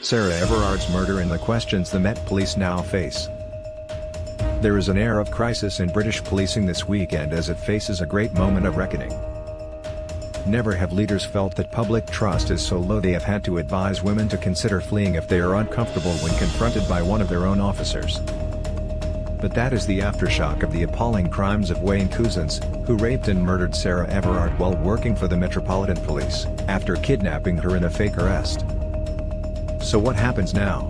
Sarah Everard's murder and the questions the Met Police now face. There is an air of crisis in British policing this weekend as it faces a great moment of reckoning. Never have leaders felt that public trust is so low they have had to advise women to consider fleeing if they are uncomfortable when confronted by one of their own officers. But that is the aftershock of the appalling crimes of Wayne Couzens, who raped and murdered Sarah Everard while working for the Metropolitan Police, after kidnapping her in a fake arrest. So what happens now?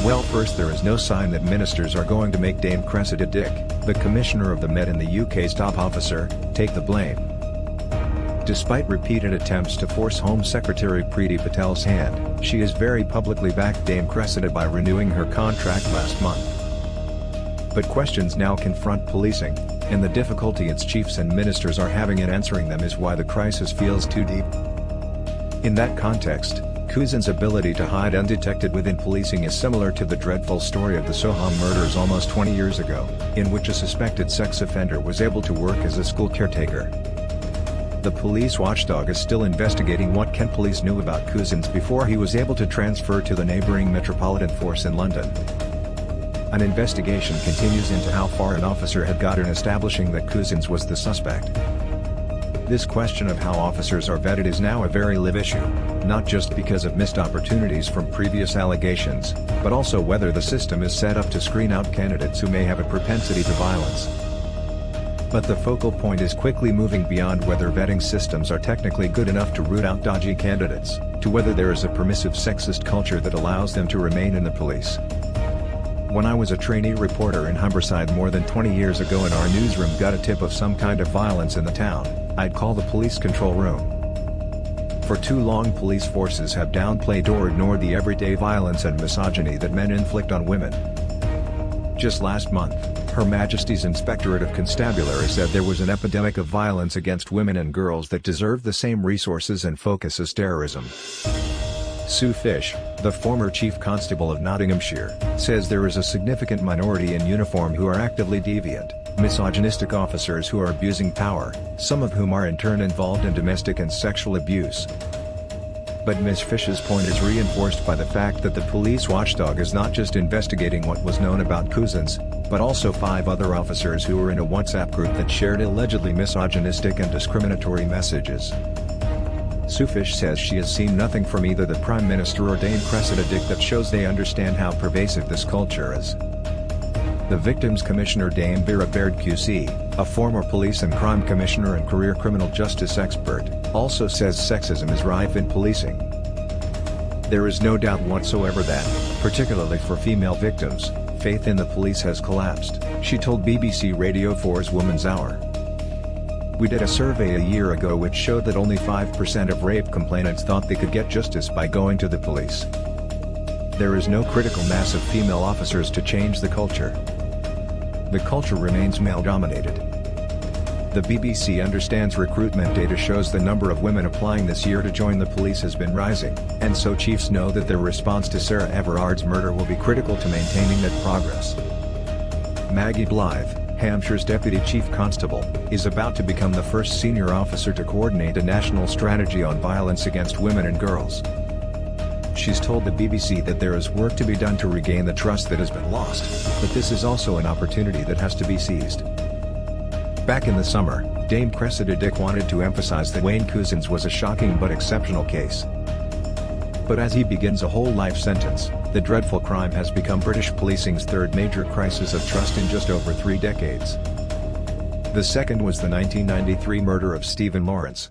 Well, first, there is no sign that ministers are going to make Dame Cressida Dick, the Commissioner of the Met and the UK's top officer, take the blame. Despite repeated attempts to force Home Secretary Priti Patel's hand, she has very publicly backed Dame Cressida by renewing her contract last month. But questions now confront policing, and the difficulty its chiefs and ministers are having in answering them is why the crisis feels too deep. In that context, Couzens' ability to hide undetected within policing is similar to the dreadful story of the Soham murders almost 20 years ago, in which a suspected sex offender was able to work as a school caretaker. The police watchdog is still investigating what Kent police knew about Couzens before he was able to transfer to the neighbouring Metropolitan Force in London. An investigation continues into how far an officer had got in establishing that Couzens was the suspect. This question of how officers are vetted is now a very live issue, not just because of missed opportunities from previous allegations, but also whether the system is set up to screen out candidates who may have a propensity to violence. But the focal point is quickly moving beyond whether vetting systems are technically good enough to root out dodgy candidates, to whether there is a permissive sexist culture that allows them to remain in the police. When I was a trainee reporter in Humberside more than 20 years ago and our newsroom got a tip of some kind of violence in the town, I'd call the police control room. For too long, police forces have downplayed or ignored the everyday violence and misogyny that men inflict on women. Just last month, Her Majesty's Inspectorate of Constabulary said there was an epidemic of violence against women and girls that deserved the same resources and focus as terrorism. Sue Fish, the former Chief Constable of Nottinghamshire, says there is a significant minority in uniform who are actively deviant, misogynistic officers who are abusing power, some of whom are in turn involved in domestic and sexual abuse. But Ms. Fish's point is reinforced by the fact that the police watchdog is not just investigating what was known about Couzens, but also 5 other officers who were in a WhatsApp group that shared allegedly misogynistic and discriminatory messages. Sue Fish says she has seen nothing from either the Prime Minister or Dame Cressida Dick that shows they understand how pervasive this culture is. The Victims Commissioner Dame Vera Baird QC, a former police and crime commissioner and career criminal justice expert, also says sexism is rife in policing. There is no doubt whatsoever that, particularly for female victims, faith in the police has collapsed, she told BBC Radio 4's Woman's Hour. We did a survey a year ago which showed that only 5% of rape complainants thought they could get justice by going to the police. There is no critical mass of female officers to change the culture. The culture remains male-dominated. The BBC understands recruitment data shows the number of women applying this year to join the police has been rising, and so chiefs know that their response to Sarah Everard's murder will be critical to maintaining that progress. Maggie Blythe, Hampshire's Deputy Chief Constable, is about to become the first senior officer to coordinate a national strategy on violence against women and girls. She's told the BBC that there is work to be done to regain the trust that has been lost, but this is also an opportunity that has to be seized. Back in the summer, Dame Cressida Dick wanted to emphasize that Wayne Couzens was a shocking but exceptional case. But as he begins a whole life sentence, the dreadful crime has become British policing's third major crisis of trust in just over 3 decades. The second was the 1993 murder of Stephen Lawrence.